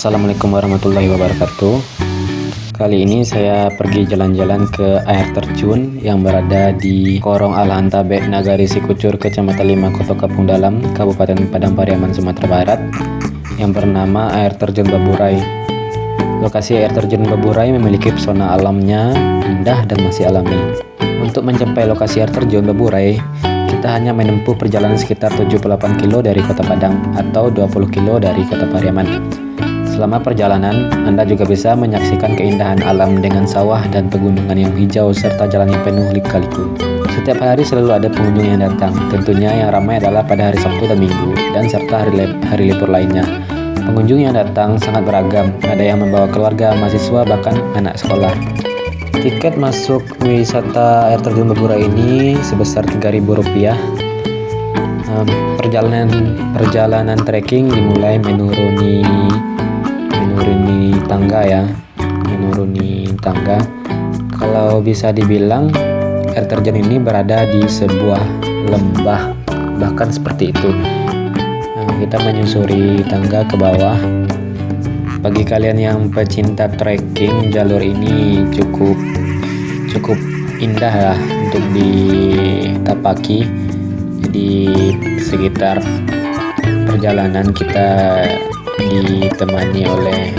Assalamualaikum warahmatullahi wabarakatuh. Kali ini saya pergi jalan-jalan ke air terjun yang berada di Korong Alhantabe, Nagari Sikucur, Kecamatan 5, Kota Kapung Dalam, Kabupaten Padang Pariaman, Sumatera Barat, yang bernama air terjun Baburai. Lokasi air terjun Baburai memiliki pesona alamnya indah dan masih alami. Untuk mencapai lokasi air terjun Baburai, kita hanya menempuh perjalanan sekitar 78 km dari Kota Padang atau 20 km dari Kota Pariaman. Selama perjalanan, Anda juga bisa menyaksikan keindahan alam dengan sawah dan pegunungan yang hijau serta jalan yang penuh lika-liku. Setiap hari selalu ada pengunjung yang datang. Tentunya yang ramai adalah pada hari Sabtu dan Minggu, dan serta hari libur lainnya. Pengunjung yang datang sangat beragam. Ada yang membawa keluarga, mahasiswa, bahkan anak sekolah. Tiket masuk wisata air terjun Baburai ini sebesar Rp3.000. Perjalanan trekking dimulai menuruni tangga. Kalau bisa dibilang air terjun ini berada di sebuah lembah, bahkan seperti itu. Kita menyusuri tangga ke bawah. Bagi kalian yang pecinta trekking, jalur ini cukup indah lah untuk ditapaki. Jadi sekitar perjalanan kita ditemani oleh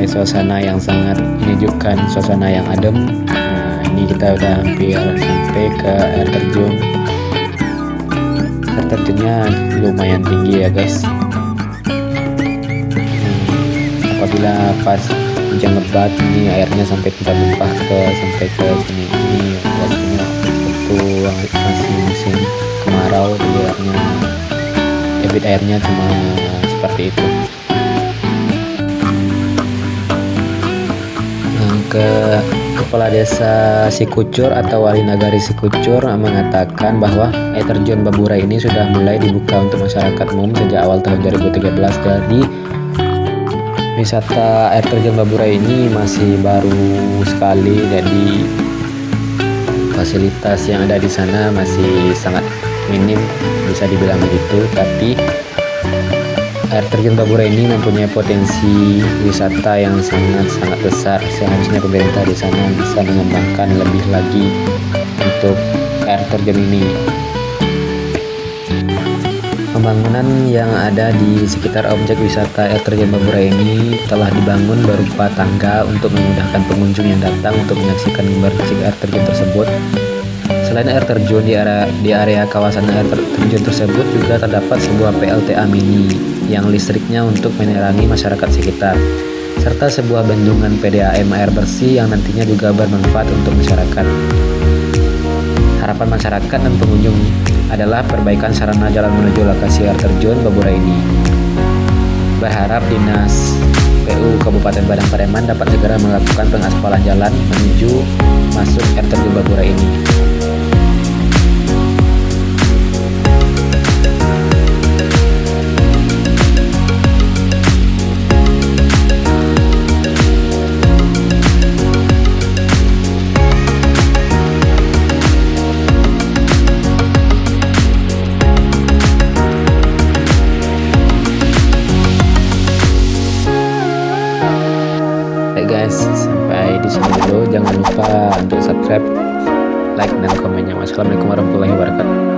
suasana yang sangat menyejukkan, suasana yang adem. Nah, ini kita udah hampir sampai ke air terjun. Air terjunnya lumayan tinggi ya guys. Apabila pas hujan lebat, ini airnya sampai tumpah sampai ke sini. Ini waktunya masih musim kemarau, jadi debit airnya cuma seperti itu. Kepala Desa Sikucur atau Wali Nagari Sikucur mengatakan bahwa air terjun Baburai ini sudah mulai dibuka untuk masyarakat umum sejak awal tahun 2013. Jadi wisata air terjun Baburai ini masih baru sekali, jadi fasilitas yang ada di sana masih sangat minim, bisa dibilang begitu. Tapi air terjun Baburai ini mempunyai potensi wisata yang sangat besar. Seharusnya pemerintah di sana bisa mengembangkan lebih lagi untuk air terjun ini. Pembangunan yang ada di sekitar objek wisata air terjun Baburai ini telah dibangun berupa tangga untuk memudahkan pengunjung yang datang untuk menyaksikan gemericik air terjun tersebut. Selain air terjun, di area kawasan air terjun tersebut juga terdapat sebuah PLTA mini yang listriknya untuk menerangi masyarakat sekitar, serta sebuah bendungan PDAM air bersih yang nantinya juga bermanfaat untuk masyarakat. Harapan masyarakat dan pengunjung adalah perbaikan sarana jalan menuju lokasi air terjun Baburai ini. Berharap Dinas PU Kabupaten Padang Pariaman dapat segera melakukan pengaspalan jalan menuju masuk air terjun Baburai ini. Guys, sampai di sini dulu. Jangan lupa untuk subscribe, like, dan komennya. Wassalamualaikum warahmatullahi wabarakatuh.